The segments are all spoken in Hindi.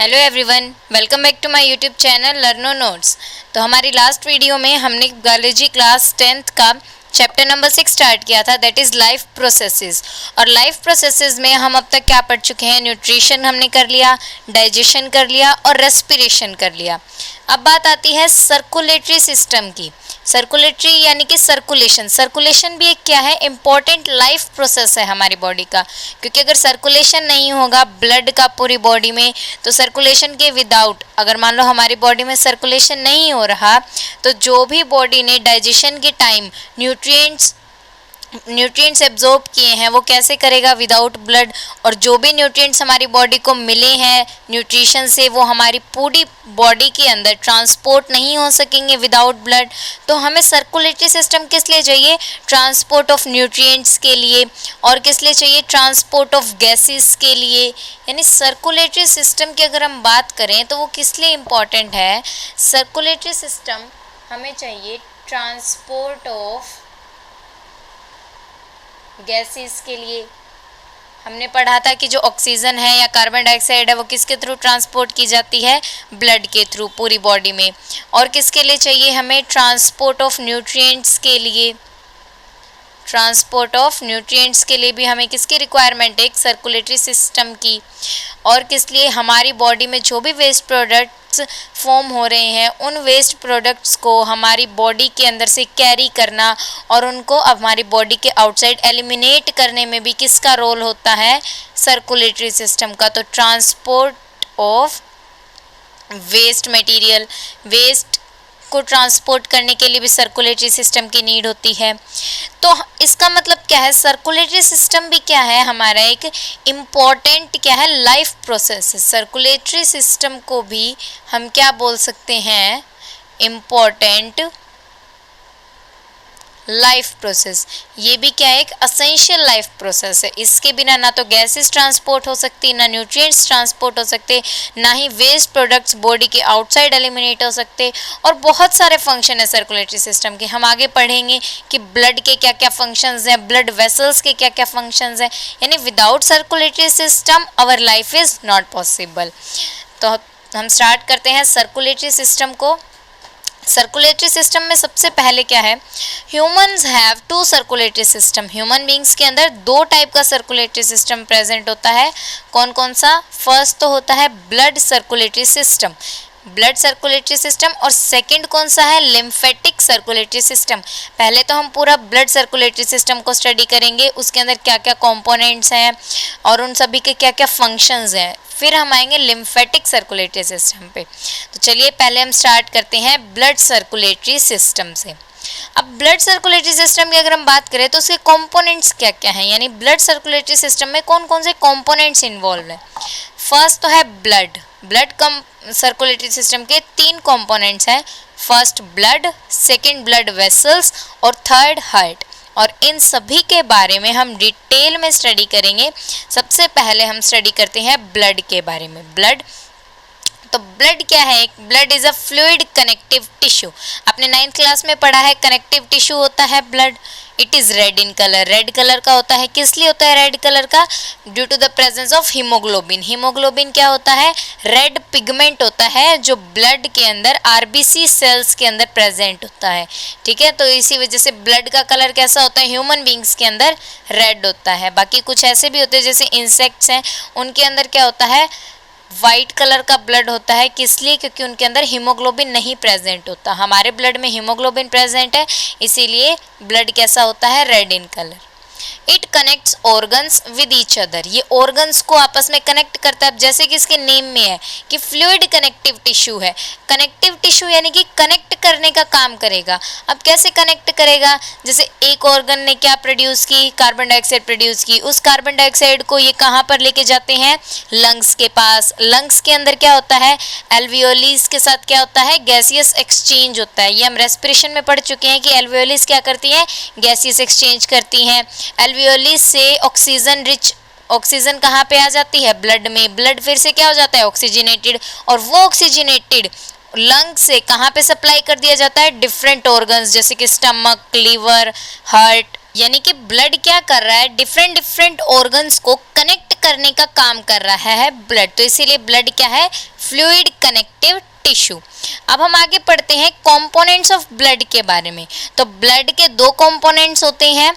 Hello everyone, welcome back to my YouTube channel Learno Notes. तो हमारी लास्ट वीडियो में हमने बायोलॉजी क्लास 10th का चैप्टर नंबर 6 स्टार्ट किया था, दैट इज़ लाइफ प्रोसेसेस। और लाइफ प्रोसेसेस में हम अब तक क्या पढ़ चुके हैं? न्यूट्रिशन हमने कर लिया, डाइजेशन कर लिया और रेस्पिरेशन कर लिया। अब बात आती है सर्कुलेटरी सिस्टम की। सर्कुलेटरी यानी कि सर्कुलेशन। सर्कुलेशन भी एक क्या है? इम्पॉर्टेंट लाइफ प्रोसेस है हमारी बॉडी का, क्योंकि अगर सर्कुलेशन नहीं होगा ब्लड का पूरी बॉडी में, तो सर्कुलेशन के विदाउट, अगर मान लो हमारी बॉडी में सर्कुलेशन नहीं हो रहा, तो जो भी बॉडी ने डाइजेशन के टाइम न्यूट्रिएंट्स एब्जॉर्ब किए हैं वो कैसे करेगा? Without blood. और जो भी न्यूट्रिएंट्स हमारी बॉडी को मिले हैं न्यूट्रिशन से, वो हमारी पूरी बॉडी के अंदर ट्रांसपोर्ट नहीं हो सकेंगे विदाउट ब्लड। तो हमें सर्कुलेटरी सिस्टम किस लिए चाहिए? ट्रांसपोर्ट ऑफ न्यूट्रिएंट्स के लिए। और किस लिए चाहिए? ट्रांसपोर्ट ऑफ गैसेस के लिए। यानी सर्कुलेटरी सिस्टम की अगर हम बात करें तो वो किस लिए इम्पॉर्टेंट है? सर्कुलेटरी सिस्टम हमें चाहिए ट्रांसपोर्ट ऑफ गैसेस के लिए। हमने पढ़ा था कि जो ऑक्सीजन है या कार्बन डाइऑक्साइड है वो किसके थ्रू ट्रांसपोर्ट की जाती है? ब्लड के थ्रू पूरी बॉडी में। और किसके लिए चाहिए हमें? ट्रांसपोर्ट ऑफ न्यूट्रिएंट्स के लिए। ट्रांसपोर्ट ऑफ न्यूट्रिएंट्स के लिए भी हमें किसकी रिक्वायरमेंट है? एक सर्कुलेटरी सिस्टम की। और किस लिए? हमारी बॉडी में जो भी वेस्ट प्रोडक्ट्स फॉर्म हो रहे हैं उन वेस्ट प्रोडक्ट्स को हमारी बॉडी के अंदर से कैरी करना और उनको हमारी बॉडी के आउटसाइड एलिमिनेट करने में भी किसका रोल होता है? सर्कुलेटरी सिस्टम का। तो transport of waste material, waste को ट्रांसपोर्ट करने के लिए भी सर्कुलेटरी सिस्टम की नीड होती है। तो इसका मतलब क्या है? सर्कुलेटरी सिस्टम भी क्या है? हमारा एक इम्पॉर्टेंट क्या है? लाइफ प्रोसेस है। सर्कुलेटरी सिस्टम को भी हम क्या बोल सकते हैं? Important life process. ये भी क्या है? एक असेंशियल लाइफ प्रोसेस है। इसके बिना ना तो गैसेस ट्रांसपोर्ट हो सकती, ना न्यूट्रिएंट्स ट्रांसपोर्ट हो सकते, ना ही वेस्ट प्रोडक्ट्स बॉडी के आउटसाइड एलिमिनेट हो सकते। और बहुत सारे फंक्शन है सर्कुलेटरी सिस्टम के। हम आगे पढ़ेंगे कि ब्लड के क्या क्या फंक्शंस हैं, ब्लड वेसल्स के क्या क्या फंक्शंस हैं। यानी without circulatory system our life is not possible. तो हम स्टार्ट करते हैं सर्कुलेटरी सिस्टम को। सर्कुलेटरी सिस्टम में सबसे पहले क्या है? Humans have two circulatory system. Human beings के अंदर दो टाइप का सर्कुलेटरी सिस्टम प्रेजेंट होता है। कौन कौन सा? फर्स्ट तो होता है blood circulatory system, blood circulatory system. और सेकंड कौन सा है? Lymphatic circulatory system. पहले तो हम पूरा ब्लड सर्कुलेटरी सिस्टम को स्टडी करेंगे, उसके अंदर क्या क्या कंपोनेंट्स हैं और उन सभी के क्या क्या फंक्शंस हैं। फिर हम आएंगे लिम्फेटिक सर्कुलेटरी सिस्टम पे। तो चलिए पहले हम स्टार्ट करते हैं ब्लड सर्कुलेटरी सिस्टम से। अब ब्लड सर्कुलेटरी सिस्टम की अगर हम बात करें तो उसके कंपोनेंट्स क्या क्या हैं, यानी ब्लड सर्कुलेटरी सिस्टम में कौन कौन से कंपोनेंट्स इन्वॉल्व हैं। फर्स्ट तो है ब्लड। ब्लड सर्कुलेटरी सिस्टम के 3 कंपोनेंट्स हैं। First blood, second blood vessels और थर्ड हार्ट। और इन सभी के बारे में हम डिटेल में स्टडी करेंगे। सबसे पहले हम स्टडी करते हैं ब्लड के बारे में। ब्लड, तो ब्लड क्या है? एक blood is a fluid connective tissue. आपने 9th क्लास में पढ़ा है कनेक्टिव टिश्यू होता है blood. It is red in colour. Red colour का होता है। किस लिए होता है रेड कलर का? Due to the presence of haemoglobin. Haemoglobin क्या होता है? रेड पिगमेंट होता है जो ब्लड के अंदर आरबीसी सेल्स के अंदर प्रेजेंट होता है। ठीक है, तो इसी वजह से ब्लड का कलर कैसा होता है? ह्यूमन बींग्स के अंदर रेड होता है। बाकी कुछ ऐसे भी होते हैं जैसे इंसेक्ट्स हैं, उनके अंदर क्या होता है? वाइट कलर का ब्लड होता है। किस लिए? क्योंकि उनके अंदर हीमोग्लोबिन नहीं प्रेजेंट होता। हमारे ब्लड में हीमोग्लोबिन प्रेजेंट है, इसीलिए ब्लड कैसा होता है? Red in colour. It connects organs with each other. ये ऑर्गन्स को आपस में कनेक्ट करता है। जैसे कि इसके नेम में है कि फ्लूइड कनेक्टिव टिश्यू है। कनेक्टिव टिश्यू यानी कि कनेक्ट करने का काम करेगा। अब कैसे कनेक्ट करेगा? जैसे एक ऑर्गन ने क्या प्रोड्यूस की? कार्बन डाइऑक्साइड प्रोड्यूस की। उस कार्बन डाइऑक्साइड को ये कहाँ पर लेके जाते हैं? लंग्स के पास। लंग्स के अंदर क्या होता है? एल्वियोलीज के साथ क्या होता है? गैसियस एक्सचेंज होता है। ये हम रेस्पिरेशन में पढ़ चुके हैं कि एल्वियोलीज क्या करती हैं? गैसियस एक्सचेंज करती हैं। एल्वियोलिस से ऑक्सीजन रिच ऑक्सीजन कहाँ पे आ जाती है? ब्लड में। ब्लड फिर से क्या हो जाता है? ऑक्सीजनेटेड। और वो ऑक्सीजनेटेड लंग से कहाँ पे सप्लाई कर दिया जाता है? डिफरेंट ऑर्गन्स जैसे कि स्टमक, लीवर, हार्ट, यानी कि ब्लड क्या कर रहा है, डिफरेंट डिफरेंट ऑर्गन्स को कनेक्ट करने का काम कर रहा है ब्लड, तो इसीलिए ब्लड क्या है, फ्लूइड कनेक्टिव टिश्यू। अब हम आगे पढ़ते हैं कंपोनेंट्स ऑफ ब्लड के बारे में। तो ब्लड के दो कंपोनेंट्स होते हैं,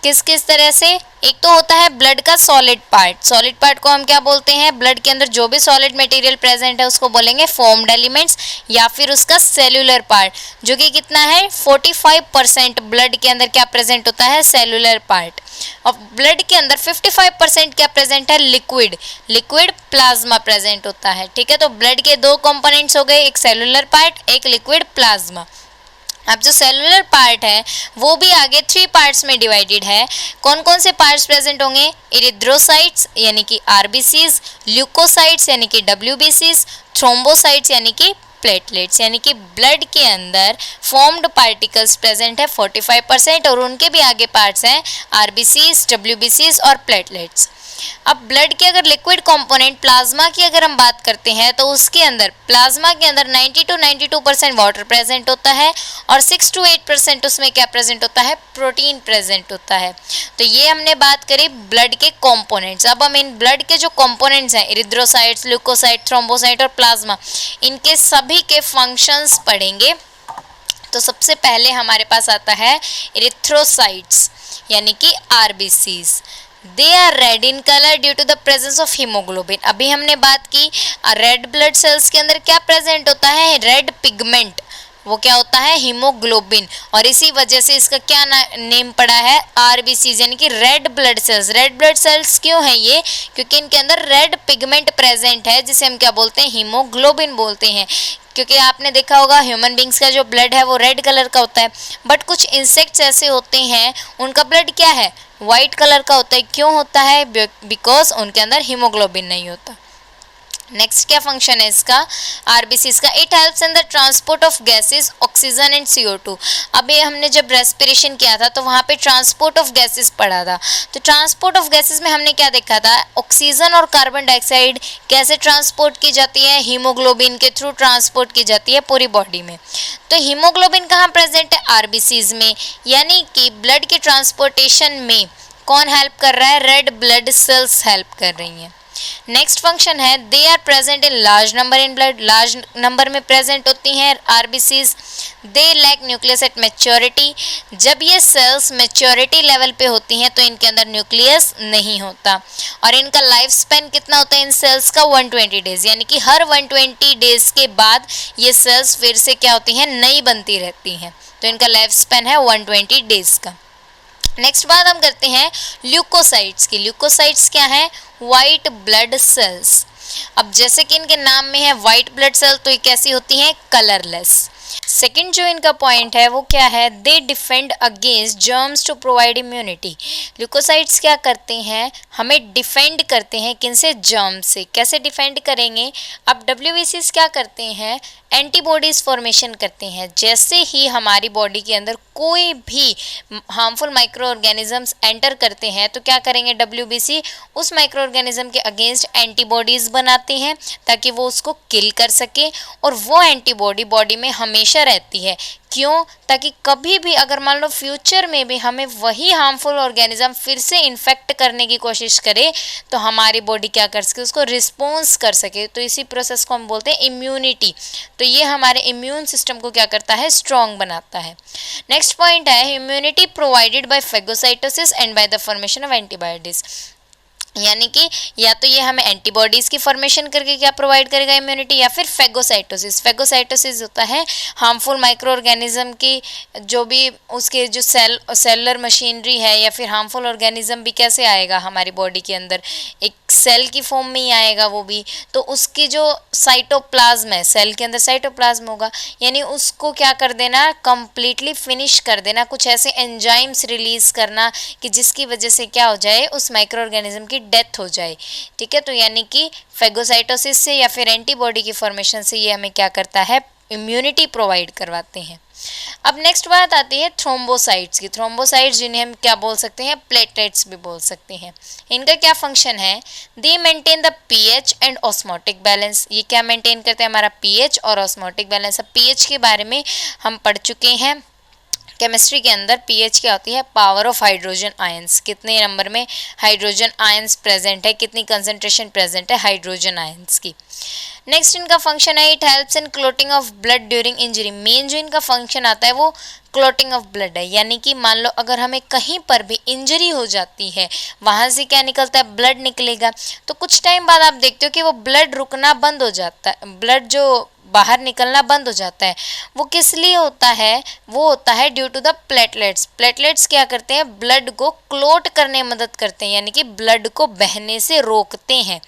किस किस तरह से, एक तो होता है ब्लड का सॉलिड पार्ट। सॉलिड पार्ट को हम क्या बोलते हैं, ब्लड के अंदर जो भी सॉलिड मटेरियल प्रेजेंट है उसको बोलेंगे फॉर्म्ड एलिमेंट्स, या फिर उसका सेल्यूलर पार्ट, जो कि कितना है 45% ब्लड के अंदर क्या प्रेजेंट होता है, सेल्यूलर पार्ट। और ब्लड के अंदर 55% क्या प्रेजेंट है, लिक्विड, लिक्विड प्लाज्मा प्रेजेंट होता है। ठीक है, तो ब्लड के दो कंपोनेंट्स हो गए, एक सेल्यूलर पार्ट, एक लिक्विड प्लाज्मा। अब जो सेलुलर पार्ट है वो भी आगे 3 पार्ट्स में डिवाइडेड है। कौन कौन से पार्ट्स प्रेजेंट होंगे, इरिथ्रोसाइट्स यानी कि आरबीसीज, ल्यूकोसाइट्स यानी कि डब्ल्यूबीसीज, थ्रोम्बोसाइट्स यानी कि प्लेटलेट्स। यानी कि ब्लड के अंदर फॉर्म्ड पार्टिकल्स प्रेजेंट है 45% और उनके भी आगे पार्ट्स हैं आरबीसीज, डब्ल्यूबीसीज और प्लेटलेट्स। अब ब्लड के अगर लिक्विड कंपोनेंट प्लाज्मा की अगर हम बात करते हैं तो उसके अंदर, प्लाज्मा के अंदर 90 to 92% वाटर प्रेजेंट होता है और 6 to 8% उसमें क्या प्रेजेंट होता है, प्रोटीन प्रेजेंट होता है। तो ये हमने बात करी ब्लड के कंपोनेंट्स। अब हम इन ब्लड के जो कंपोनेंट्स हैं, इरिथ्रोसाइट्स, ल्यूकोसाइट, थ्रोम्बोसाइट और प्लाज्मा, इनके सभी के फंक्शंस पढ़ेंगे। तो सबसे पहले हमारे पास आता है इरिथ्रोसाइट्स यानी कि RBCs. They are red in colour due to the presence of haemoglobin. अभी हमने बात की रेड ब्लड सेल्स के अंदर क्या प्रेजेंट होता है, रेड पिगमेंट, वो क्या होता है, हीमोग्लोबिन, और इसी वजह से इसका क्या नेम पड़ा है, आरबीसीज यानी कि red blood cells. Red blood cells क्यों है ये, क्योंकि इनके अंदर रेड पिगमेंट प्रेजेंट है जिसे हम क्या बोलते हैं, हीमोग्लोबिन बोलते हैं। क्योंकि आपने देखा होगा ह्यूमन बींग्स का जो ब्लड है वो रेड कलर का होता है, बट कुछ इंसेक्ट्स ऐसे होते हैं उनका ब्लड क्या है, वाइट कलर का होता है। क्यों होता है, बिकॉज उनके अंदर हीमोग्लोबिन नहीं होता। नेक्स्ट क्या फंक्शन है इसका, आरबीसीज का, it helps in the transport of gases, oxygen and CO2। अभी हमने जब रेस्पिरेशन किया था तो वहाँ पे ट्रांसपोर्ट ऑफ गैसेस पढ़ा था। तो ट्रांसपोर्ट ऑफ गैसेस में हमने क्या देखा था, ऑक्सीजन और कार्बन डाइऑक्साइड कैसे ट्रांसपोर्ट की जाती है, हीमोग्लोबिन के थ्रू ट्रांसपोर्ट की जाती है पूरी बॉडी में। तो हीमोग्लोबिन कहाँ प्रेजेंट है, आरबीसीज में, यानी कि ब्लड के ट्रांसपोर्टेशन में कौन हेल्प कर रहा है, रेड ब्लड सेल्स हेल्प कर रही हैं। नेक्स्ट फंक्शन है, they are present in large number in blood, large number में प्रेजेंट होती हैं RBCs. They lack nucleus at maturity, जब ये सेल्स मैच्योरिटी लेवल पे होती हैं तो इनके अंदर न्यूक्लियस नहीं होता। और इनका लाइफ स्पेन कितना होता है इन सेल्स का, 120 डेज, यानी कि हर 120 डेज के बाद ये सेल्स फिर से क्या होती हैं, नई बनती रहती हैं। तो इनका लाइफ स्पेन है 120 डेज का। नेक्स्ट बात हम करते हैं ल्यूकोसाइट्स की। ल्यूकोसाइट्स क्या है, वाइट ब्लड सेल्स। अब जैसे कि इनके नाम में है वाइट ब्लड सेल, तो ये कैसी होती हैं, कलरलेस। सेकंड जो इनका पॉइंट है वो क्या है, they defend against germs to provide immunity. Leukocytes क्या करते हैं, हमें डिफेंड करते हैं, किनसे, जर्म से। कैसे डिफेंड करेंगे, अब डब्ल्यूबीसीज क्या करते हैं, एंटीबॉडीज फॉर्मेशन करते हैं। जैसे ही हमारी बॉडी के अंदर कोई भी हार्मफुल माइक्रो ऑर्गेनिजम्स एंटर करते हैं तो क्या करेंगे डब्ल्यूबीसी, उस माइक्रो ऑर्गेनिज्म के अगेंस्ट एंटीबॉडीज बनाते हैं ताकि वो उसको किल कर सके। और वो एंटीबॉडी बॉडी में हमेशा रहती है, क्यों, ताकि कभी भी अगर मान लो फ्यूचर में भी हमें वही हार्मफुल ऑर्गेनिज्म फिर से इन्फेक्ट करने की कोशिश करे तो हमारी बॉडी क्या कर सके, उसको रिस्पॉन्स कर सके। तो इसी प्रोसेस को हम बोलते हैं इम्यूनिटी। तो ये हमारे इम्यून सिस्टम को क्या करता है, स्ट्रॉन्ग बनाता है। नेक्स्ट पॉइंट है, immunity provided by phagocytosis and by the formation of antibodies. यानी कि या तो ये हमें एंटीबॉडीज़ की फॉर्मेशन करके क्या प्रोवाइड करेगा इम्यूनिटी, या फिर फेगोसाइटोसिस। फेगोसाइटोसिस होता है हार्मफुल माइक्रो ऑर्गेनिज्म की जो भी उसके जो सेलुलर मशीनरी है या फिर हार्मफुल ऑर्गेनिज्म भी कैसे आएगा हमारी बॉडी के अंदर, एक सेल की फॉर्म में ही आएगा वो भी। तो उसकी जो साइटोप्लाज्म है, सेल के अंदर साइटोप्लाज्म होगा, यानी उसको क्या कर देना, कंप्लीटली फिनिश कर देना, कुछ ऐसे एंजाइम्स रिलीज करना कि जिसकी वजह से क्या हो जाए, उस माइक्रो ऑर्गेनिज्म की डेथ हो जाए। ठीक है, तो यानी कि फेगोसाइटोसिस से या फिर एंटीबॉडी की फॉर्मेशन से ये हमें क्या करता है, इम्यूनिटी प्रोवाइड करवाते हैं। अब नेक्स्ट बात आती है थ्रोम्बोसाइट्स की। थ्रोम्बोसाइट्स जिन्हें हम क्या बोल सकते हैं, प्लेटलेट्स भी बोल सकते हैं। इनका क्या फंक्शन है, दे maintain the pH and osmotic balance. ये क्या मेंटेन करते हैं, हमारा पीएच और ऑस्मोटिक बैलेंस। अब पीएच के बारे में हम पढ़ चुके हैं, केमिस्ट्री के अंदर पीएच क्या होती है, पावर ऑफ हाइड्रोजन आयंस, कितने नंबर में हाइड्रोजन आयंस प्रेजेंट है, कितनी कंसंट्रेशन प्रेजेंट है हाइड्रोजन आयंस की। नेक्स्ट इनका फंक्शन है, it helps in clotting of blood during injury. Main जो इनका फंक्शन आता है वो क्लोटिंग ऑफ ब्लड है, यानी कि मान लो अगर हमें कहीं पर भी इंजरी हो जाती है, वहां से क्या निकलता है, ब्लड निकलेगा। तो कुछ टाइम बाद आप देखते हो कि वो ब्लड रुकना बंद हो जाता है, ब्लड जो बाहर निकलना बंद हो जाता है। वो किस लिए होता है, वो होता है due to the platelets. Platelets क्या करते हैं, ब्लड को क्लोट करने में मदद करते हैं, यानी कि ब्लड को बहने से रोकते हैं।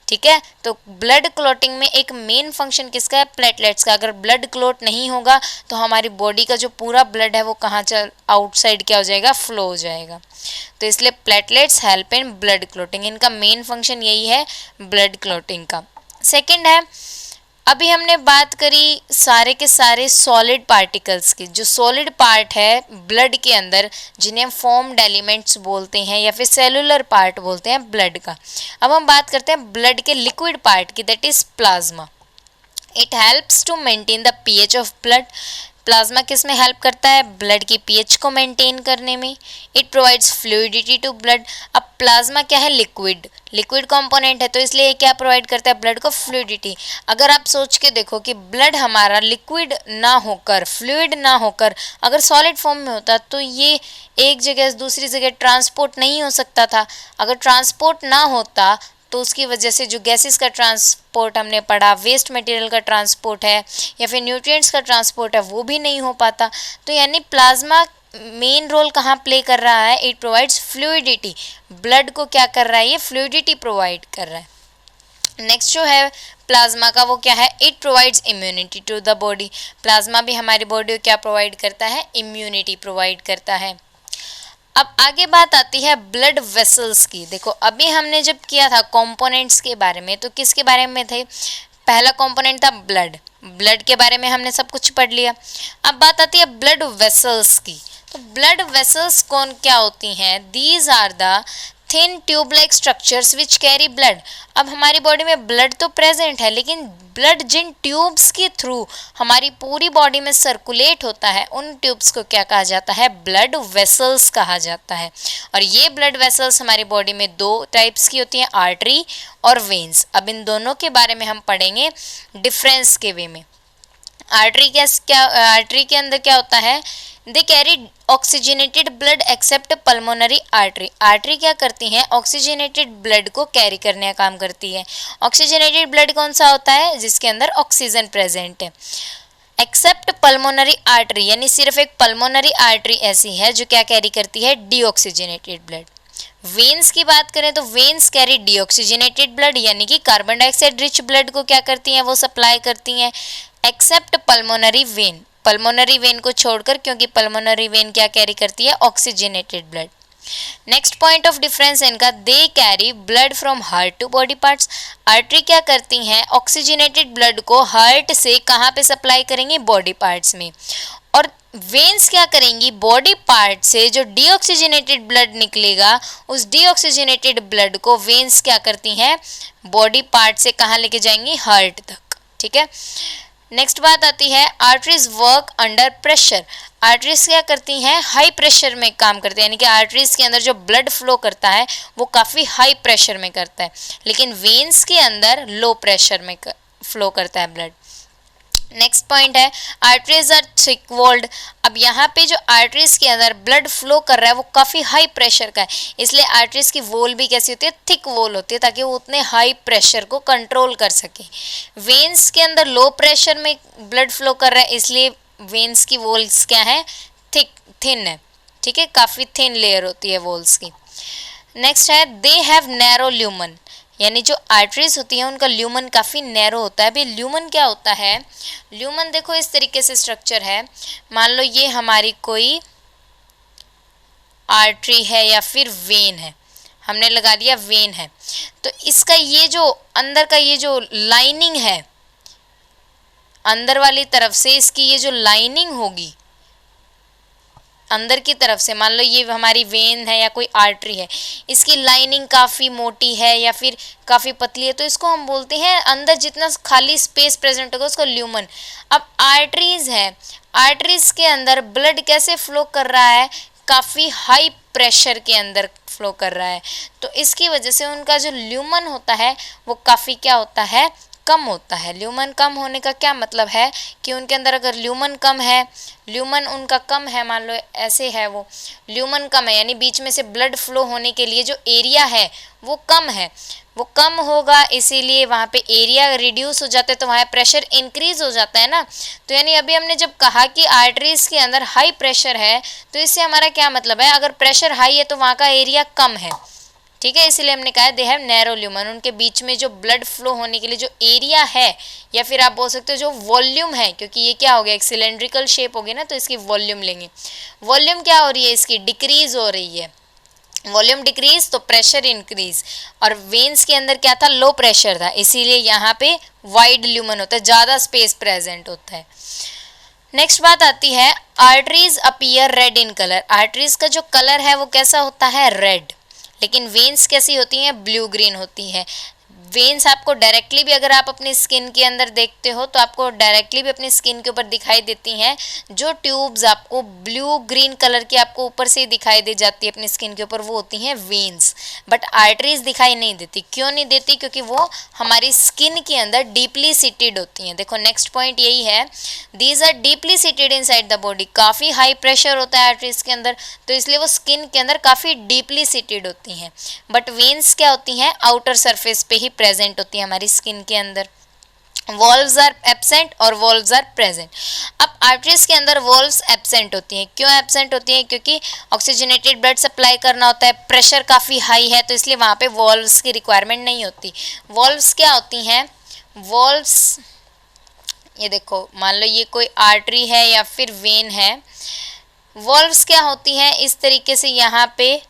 ठीक है, तो ब्लड क्लोटिंग में एक मेन फंक्शन किसका है, प्लेटलेट्स का। अगर ब्लड क्लोट नहीं होगा तो हमारी बॉडी का जो पूरा ब्लड है वो कहाँ चल आउटसाइड क्या हो जाएगा, फ्लो हो जाएगा। तो इसलिए platelets help in blood clotting, इनका मेन फंक्शन यही है ब्लड क्लोटिंग का। सेकंड है, अभी हमने बात करी सारे के सारे सॉलिड पार्टिकल्स की, जो सॉलिड पार्ट है ब्लड के अंदर जिन्हें हम फॉर्म्ड एलिमेंट्स बोलते हैं या फिर सेलुलर पार्ट बोलते हैं ब्लड का। अब हम बात करते हैं ब्लड के लिक्विड पार्ट की, that is plasma. It helps to maintain the pH of blood. Plasma किस में हेल्प करता है, ब्लड की पीएच को मेंटेन करने में। It provides fluidity to blood. अब प्लाज्मा क्या है, लिक्विड, लिक्विड कंपोनेंट है, तो इसलिए ये क्या प्रोवाइड करता है, ब्लड को फ्लूइडिटी। अगर आप सोच के देखो कि ब्लड हमारा लिक्विड ना होकर, फ्लूइड ना होकर अगर सॉलिड फॉर्म में होता तो ये एक जगह से दूसरी जगह ट्रांसपोर्ट नहीं हो सकता था। अगर ट्रांसपोर्ट ना होता तो उसकी वजह से जो गैसेस का ट्रांसपोर्ट हमने पढ़ा, वेस्ट मटेरियल का ट्रांसपोर्ट है या फिर न्यूट्रिएंट्स का ट्रांसपोर्ट है, वो भी नहीं हो पाता। तो यानी प्लाज्मा मेन रोल कहाँ प्ले कर रहा है, इट प्रोवाइड्स फ्लूइडिटी। ब्लड को क्या कर रहा है, ये फ्लूइडिटी प्रोवाइड कर रहा है। नेक्स्ट जो है प्लाज्मा का वो क्या है, it provides immunity to the body. Plasma भी हमारी बॉडी को क्या प्रोवाइड करता है, इम्यूनिटी प्रोवाइड करता है। अब आगे बात आती है ब्लड वेसल्स की। देखो अभी हमने जब किया था कंपोनेंट्स के बारे में, तो किसके बारे में थे, पहला कंपोनेंट था ब्लड, ब्लड के बारे में हमने सब कुछ पढ़ लिया। अब बात आती है ब्लड वेसल्स की। तो ब्लड वेसल्स कौन क्या होती हैं, these are the thin tube like structures which carry blood. अब हमारी बॉडी में ब्लड तो प्रेजेंट है, लेकिन ब्लड जिन ट्यूब्स के थ्रू हमारी पूरी बॉडी में सर्कुलेट होता है, उन ट्यूब्स को क्या कहा जाता है, ब्लड वेसल्स कहा जाता है। और ये ब्लड वेसल्स हमारी बॉडी में दो टाइप्स की होती हैं, आर्टरी और वेन्स। अब इन दोनों के बारे में हम पढ़ेंगे डिफरेंस के वे में। आर्टरी आर्टरी के अंदर क्या होता है, they carry oxygenated blood accept pulmonary artery. Artery क्या करती हैं, ऑक्सीजनेटेड ब्लड को कैरी करने का काम करती है। ऑक्सीजनेटेड ब्लड कौन सा होता है, जिसके अंदर ऑक्सीजन प्रेजेंट है। एक्सेप्ट पल्मोनरी आर्टरी, यानी सिर्फ एक पल्मोनरी आर्टरी ऐसी है जो क्या कैरी करती है, डीऑक्सीजनेटेड ब्लड। वेन्स की बात करें तो वेन्स कैरी डीऑक्सीजनेटेड ब्लड, यानी कि कार्बन डाइऑक्साइड रिच ब्लड को क्या करती हैं, वो सप्लाई करती हैं। Except pulmonary vein, pulmonary vein को छोड़कर, क्योंकि पल्मोनरी वेन क्या कैरी करती है, oxygenated blood. Next point of difference इनका, they carry blood from heart to body parts. Artery क्या करती हैं, ऑक्सीजनेटेड ब्लड को हार्ट से कहाँ पे सप्लाई करेंगी, बॉडी पार्ट्स में। और वेन्स क्या करेंगी, बॉडी पार्ट से जो डीऑक्सीजनेटेड ब्लड निकलेगा, उस डीऑक्सीजनेटेड ब्लड को वेन्स क्या करती हैं, बॉडी पार्ट से कहाँ लेके जाएंगी, हार्ट तक। ठीक है, नेक्स्ट बात आती है arteries work under pressure. Arteries क्या करती हैं, हाई प्रेशर में काम करती है, यानी कि आर्टरीज के अंदर जो ब्लड फ्लो करता है वो काफ़ी हाई प्रेशर में करता है, लेकिन वेन्स के अंदर लो प्रेशर में फ्लो करता है ब्लड। नेक्स्ट पॉइंट है आर्टरीज आर थिक वॉल्ड। अब यहाँ पे जो आर्टरीज के अंदर ब्लड फ्लो कर रहा है वो काफ़ी हाई प्रेशर का है, इसलिए आर्टरीज की वॉल भी कैसी होती है, थिक वॉल होती है, ताकि वो उतने हाई प्रेशर को कंट्रोल कर सके। वेन्स के अंदर लो प्रेशर में ब्लड फ्लो कर रहा है, इसलिए वेन्स की वॉल्स क्या है, थिन है। ठीक है, काफ़ी थिन लेयर होती है वॉल्स की। नेक्स्ट है दे हैव नैरो ल्यूमन, यानी जो आर्टरीज होती हैं उनका ल्यूमन काफ़ी नैरो होता है। अभी ल्यूमन क्या होता है, ल्यूमन देखो इस तरीके से स्ट्रक्चर है, मान लो ये हमारी कोई आर्टरी है या फिर वेन है, हमने लगा दिया वेन है, तो इसका ये जो अंदर का ये जो लाइनिंग है, अंदर वाली तरफ से इसकी ये जो लाइनिंग होगी, अंदर की तरफ से, मान लो ये हमारी वेन है या कोई आर्टरी है, इसकी लाइनिंग काफ़ी मोटी है या फिर काफ़ी पतली है, तो इसको हम बोलते हैं अंदर जितना खाली स्पेस प्रेजेंट होगा उसको ल्यूमन। अब आर्टरीज है, आर्टरीज के अंदर ब्लड कैसे फ्लो कर रहा है, काफ़ी हाई प्रेशर के अंदर फ्लो कर रहा है, तो इसकी वजह से उनका जो ल्यूमन होता है वो काफ़ी क्या होता है, कम होता है। ल्यूमन कम होने का क्या मतलब है कि उनके अंदर अगर ल्यूमन कम है, ल्यूमन उनका कम है, मान लो ऐसे है वो ल्यूमन कम है, यानी बीच में से ब्लड फ्लो होने के लिए जो एरिया है वो कम है, वो कम होगा, इसीलिए वहाँ पे एरिया रिड्यूस हो जाता है, तो वहाँ प्रेशर इंक्रीज हो जाता है ना। तो यानी अभी हमने जब कहा कि आर्टरीज के अंदर हाई प्रेशर है, तो इससे हमारा क्या मतलब है, अगर प्रेशर हाई है तो वहाँ का एरिया कम है, ठीक है, इसीलिए हमने कहा दे हैव नैरो ल्यूमन। उनके बीच में जो ब्लड फ्लो होने के लिए जो एरिया है, या फिर आप बोल सकते हो जो वॉल्यूम है, क्योंकि ये क्या हो गया, एक सिलेंड्रिकल शेप होगी ना, तो इसकी वॉल्यूम लेंगे। वॉल्यूम क्या हो रही है, इसकी डिक्रीज हो रही है, वॉल्यूम डिक्रीज तो प्रेशर इंक्रीज, और वेन्स के अंदर क्या था, लो प्रेशर था, इसीलिए यहाँ पे वाइड ल्यूमन होता है, ज़्यादा स्पेस प्रेजेंट होता है। नेक्स्ट बात आती है arteries appear red in colour. Arteries का जो कलर है वो कैसा होता है, रेड, लेकिन वेन्स कैसी होती हैं, ब्लू ग्रीन होती है। वेन्स आपको डायरेक्टली भी अगर आप अपनी स्किन के अंदर देखते हो तो आपको डायरेक्टली भी अपनी स्किन के ऊपर दिखाई देती हैं, जो ट्यूब्स आपको ब्लू ग्रीन कलर की आपको ऊपर से ही दिखाई दे जाती है अपनी स्किन के ऊपर, वो होती हैं वेन्स। बट आर्टरीज दिखाई नहीं देती, क्यों नहीं देती, क्योंकि वो हमारी स्किन के अंदर डीपली सीटेड होती हैं। देखो नेक्स्ट पॉइंट यही है, these are deeply seated inside the body, काफ़ी हाई प्रेशर होता है आर्टरीज के अंदर, तो इसलिए वो स्किन के अंदर काफ़ी डीपली सीटेड होती हैं। बट वेन्स क्या होती हैं, आउटर सरफेस पे ही प्रेजेंट होती है हमारी स्किन के अंदर। वॉल्व्स आर एब्सेंट और वॉल्व्स आर प्रेजेंट। अब आर्टरीज के अंदर वॉल्व्स एब्सेंट होती हैं, क्यों एब्सेंट होती हैं, क्योंकि ऑक्सीजनेटेड ब्लड सप्लाई करना होता है, प्रेशर काफ़ी हाई है, तो इसलिए वहाँ पे वॉल्व्स की रिक्वायरमेंट नहीं होती। वॉल्व्स क्या होती हैं, वॉल्व्स ये देखो, मान लो ये कोई आर्टरी है या फिर वेन है, वॉल्व्स क्या होती हैं, इस तरीके से यहाँ पे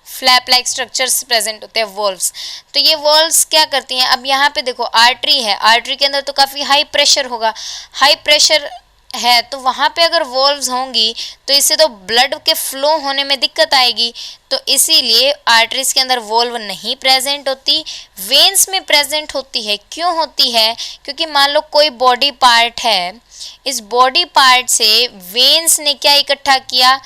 फ्लैप लाइक स्ट्रक्चर्स प्रेजेंट होते हैं वॉल्व्स। तो ये वॉल्व्स क्या करती हैं, अब यहाँ पे देखो आर्टरी है, आर्टरी के अंदर तो काफ़ी हाई प्रेशर होगा, हाई प्रेशर है, तो वहाँ पे अगर वॉल्व्स होंगी तो इससे तो ब्लड के फ्लो होने में दिक्कत आएगी, तो इसीलिए आर्टरीज के अंदर वॉल्व नहीं प्रेजेंट होती, वेन्स में प्रेजेंट होती है। क्यों होती है, क्योंकि मान लो कोई बॉडी पार्ट है, इस बॉडी पार्ट से वेन्स ने क्या इकट्ठा किया,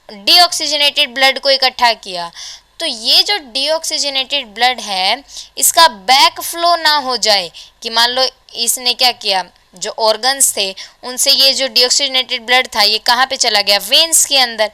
डीऑक्सीजनेटेड ब्लड को इकट्ठा किया, तो ये जो डीऑक्सीजनेटेड ब्लड है इसका बैक फ्लो ना हो जाए, कि मान लो इसने क्या किया, जो ऑर्गन्स थे उनसे ये जो डीऑक्सीजनेटेड ब्लड था ये कहाँ पे चला गया, वेन्स के अंदर,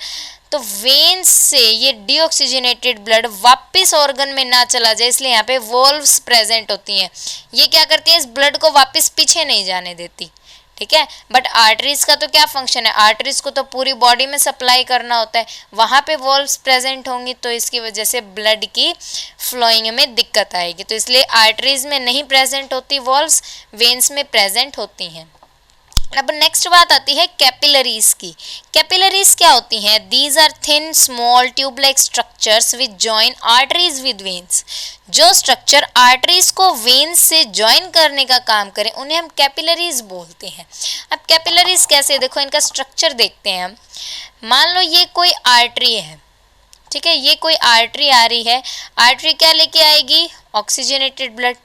तो वेन्स से ये डीऑक्सीजनेटेड ब्लड वापस ऑर्गन में ना चला जाए, इसलिए यहाँ पे वॉल्व्स प्रेजेंट होती हैं। ये क्या करती हैं, इस ब्लड को वापस पीछे नहीं जाने देती, ठीक है। बट आर्टरीज का तो क्या फंक्शन है, आर्टरीज को तो पूरी बॉडी में सप्लाई करना होता है, वहाँ पे वॉल्व्स प्रेजेंट होंगी तो इसकी वजह से ब्लड की फ्लोइंग में दिक्कत आएगी, तो इसलिए आर्टरीज में नहीं प्रेजेंट होती वॉल्व्स, वेन्स में प्रेजेंट होती हैं। अब नेक्स्ट बात आती है कैपिलरीज की। कैपिलरीज क्या होती हैं, these are thin small tube like structures which join arteries with veins. जो स्ट्रक्चर आर्टरीज को वेन्स से ज्वाइन करने का काम करें उन्हें हम कैपिलरीज बोलते हैं। अब कैपिलरीज कैसे, देखो इनका स्ट्रक्चर देखते हैं हम। मान लो ये कोई आर्टरी है, ठीक है, ये कोई आर्टरी आ रही है, आर्टरी क्या लेके आएगी, ऑक्सीजनेटेड ब्लड।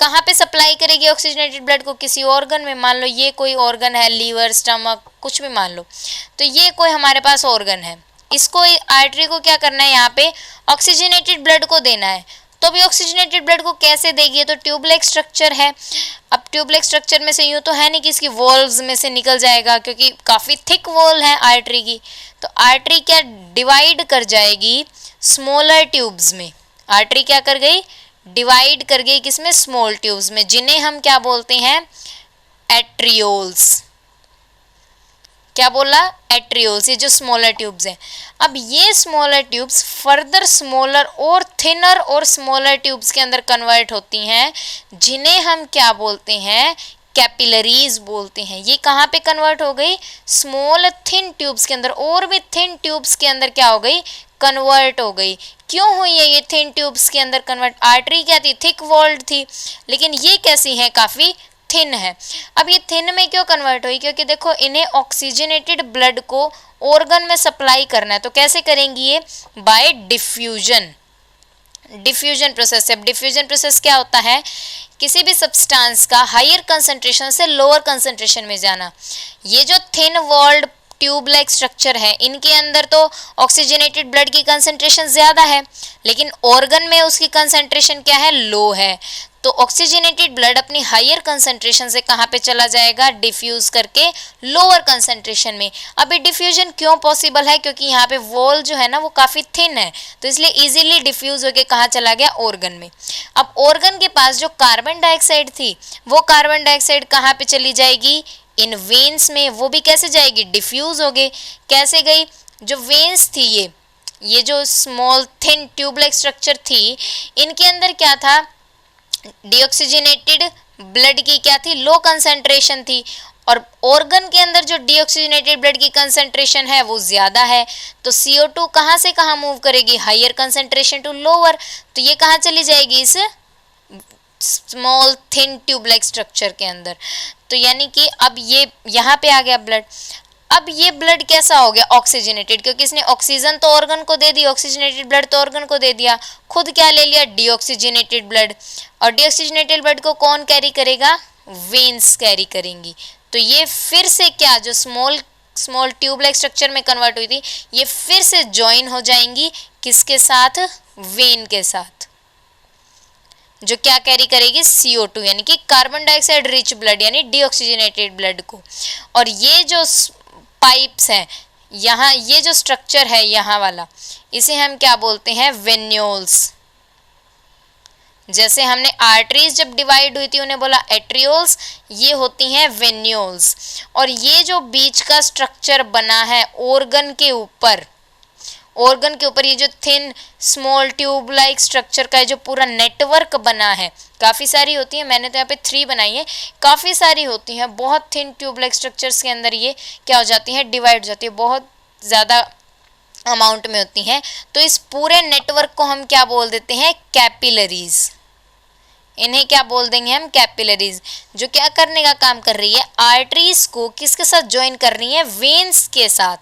कहाँ पे सप्लाई करेगी ऑक्सीजनेटेड ब्लड को, किसी ऑर्गन में, मान लो ये कोई ऑर्गन है, लीवर, स्टमक, कुछ भी मान लो, तो ये कोई हमारे पास ऑर्गन है, इसको आर्टरी को क्या करना है, यहाँ पे ऑक्सीजनेटेड ब्लड को देना है, तो भी ऑक्सीजनेटेड ब्लड को कैसे देगी, तो ट्यूबलाइक स्ट्रक्चर है। अब ट्यूबलाइक स्ट्रक्चर में से यूँ तो है नहीं कि इसकी वॉल्व्स में से निकल जाएगा, क्योंकि काफ़ी थिक वॉल है आर्टरी की, तो आर्टरी क्या डिवाइड कर जाएगी स्मॉलर ट्यूब्स में, आर्टरी क्या कर गई, डिवाइड कर गई किसमें, स्मॉल ट्यूब्स में, जिन्हें हम क्या बोलते हैं, एट्रियोल्स। क्या बोला, एट्रियोल्स, ये जो स्मॉलर ट्यूब्स हैं। अब ये स्मॉलर ट्यूब्स फर्दर स्मॉलर और थिनर और स्मॉलर ट्यूब्स के अंदर कन्वर्ट होती हैं, जिन्हें हम क्या बोलते हैं, कैपिलरीज बोलते हैं। ये कहाँ पे कन्वर्ट हो गई, स्मॉल थिन ट्यूब्स के अंदर, और भी थिन ट्यूब्स के अंदर क्या हो गई, कन्वर्ट हो गई। क्यों हुई है ये थिन ट्यूब्स के अंदर कन्वर्ट, आर्टरी क्या थी, थिक वॉल्ड थी, लेकिन ये कैसी हैं, काफ़ी थिन है। अब ये थिन में क्यों कन्वर्ट हुई, क्योंकि देखो इन्हें ऑक्सीजनेटेड ब्लड को ऑर्गन में सप्लाई करना है, तो कैसे करेंगी ये, बाय डिफ्यूजन, डिफ्यूजन प्रोसेस। अब डिफ्यूजन प्रोसेस क्या होता है, किसी भी सब्सटेंस का हायर कंसंट्रेशन से लोअर कंसंट्रेशन में जाना। ये जो thin walled tube like structure है, इनके अंदर तो ऑक्सीजनेटेड ब्लड की कंसंट्रेशन ज़्यादा है, लेकिन ऑर्गन में उसकी कंसंट्रेशन क्या है, लो है। तो ऑक्सीजनेटेड ब्लड अपनी हायर कंसंट्रेशन से कहाँ पे चला जाएगा, डिफ्यूज करके लोअर कंसंट्रेशन में। अभी डिफ्यूजन क्यों पॉसिबल है, क्योंकि यहाँ पे वॉल जो है ना वो काफ़ी थिन है, तो इसलिए इजीली डिफ्यूज होके कहाँ चला गया, ऑर्गन में। अब ऑर्गन के पास जो कार्बन डाइऑक्साइड थी, वो कार्बन डाइऑक्साइड कहाँ पे चली जाएगी, इन वेन्स में। वो भी कैसे जाएगी, डिफ्यूज हो गई। कैसे गई, जो वेन्स थी ये जो small thin tube like structure थी, इनके अंदर क्या था, डीऑक्सीजनेटेड ब्लड की क्या थी, लो कंसंट्रेशन थी, और ऑर्गन के अंदर जो डीऑक्सीजनेटेड ब्लड की कंसंट्रेशन है वो ज़्यादा है। तो CO2 कहाँ से कहाँ मूव करेगी, हायर कंसंट्रेशन टू लोअर, तो ये कहाँ चली जाएगी, इस small thin tube like structure के अंदर। तो यानी कि अब ये यहाँ पे आ गया ब्लड। अब ये ब्लड कैसा हो गया, ऑक्सीजनेटेड, क्योंकि इसने ऑक्सीजन तो ऑर्गन को दे दी, ऑक्सीजनेटेड ब्लड तो ऑर्गन को दे दिया, खुद क्या ले लिया, डीऑक्सीजनेटेड ब्लड। और डीऑक्सीजनेटेड ब्लड को कौन कैरी करेगा, वेन्स कैरी करेंगी। तो ये फिर से क्या, जो स्मॉल ट्यूब लाइक स्ट्रक्चर में कन्वर्ट हुई थी, ये फिर से ज्वाइन हो जाएंगी किसके साथ, वेन के साथ, जो क्या कैरी करेगी, CO2 यानी कि कार्बन डाइऑक्साइड रिच ब्लड यानी डीऑक्सीजनेटेड ब्लड को। और ये जो पाइप्स हैं यहाँ, ये जो स्ट्रक्चर है यहाँ वाला, इसे हम क्या बोलते हैं, वेन्यूल्स। जैसे हमने आर्टरीज जब डिवाइड हुई थी उन्हें बोला एट्रियोल्स, ये होती हैं वेन्यूल्स। और ये जो बीच का स्ट्रक्चर बना है ऑर्गन के ऊपर, ऑर्गन के ऊपर ये जो thin small tube like structure का जो पूरा नेटवर्क बना है, काफ़ी सारी होती है, मैंने तो यहाँ पे 3 बनाई है, काफ़ी सारी होती हैं, बहुत थिन ट्यूब लाइक स्ट्रक्चर्स के अंदर ये क्या हो जाती हैं, डिवाइड हो जाती है, बहुत ज़्यादा अमाउंट में होती हैं। तो इस पूरे नेटवर्क को हम क्या बोल देते हैं, कैपिलरीज। इन्हें क्या बोल देंगे हम, कैपिलरीज, जो क्या करने का काम कर रही है, आर्टरीज को किसके साथ ज्वाइन कर रही है, वेन्स के साथ।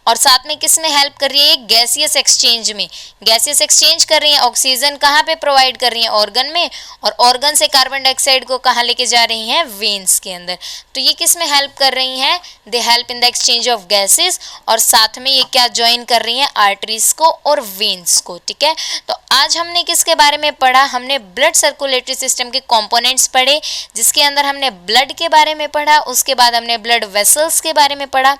और साथ में किस में हेल्प कर रही है, गैसियस एक्सचेंज में, गैसियस एक्सचेंज कर रही है। ऑक्सीजन कहाँ पे प्रोवाइड कर रही है, ऑर्गन में, और ऑर्गन से कार्बन डाइऑक्साइड को कहाँ लेके जा रही हैं, वेन्स के अंदर। तो ये किस में हेल्प कर रही हैं, they help in the exchange of gases, और साथ में ये क्या ज्वाइन कर रही हैं, आर्टरीज को और वेन्स को। ठीक है, तो आज हमने किसके बारे में पढ़ा, हमने ब्लड सर्कुलेटरी सिस्टम के कंपोनेंट्स पढ़े, जिसके अंदर हमने ब्लड के बारे में पढ़ा, उसके बाद हमने ब्लड वेसल्स के बारे में पढ़ा,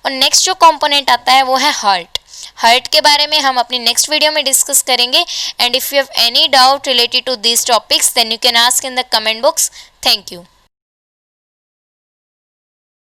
और नेक्स्ट जो कंपोनेंट आता है वो है हार्ट। हार्ट के बारे में हम अपनी नेक्स्ट वीडियो में डिस्कस करेंगे। And if you have any doubt related to these topics then you can ask in the comment box. Thank you.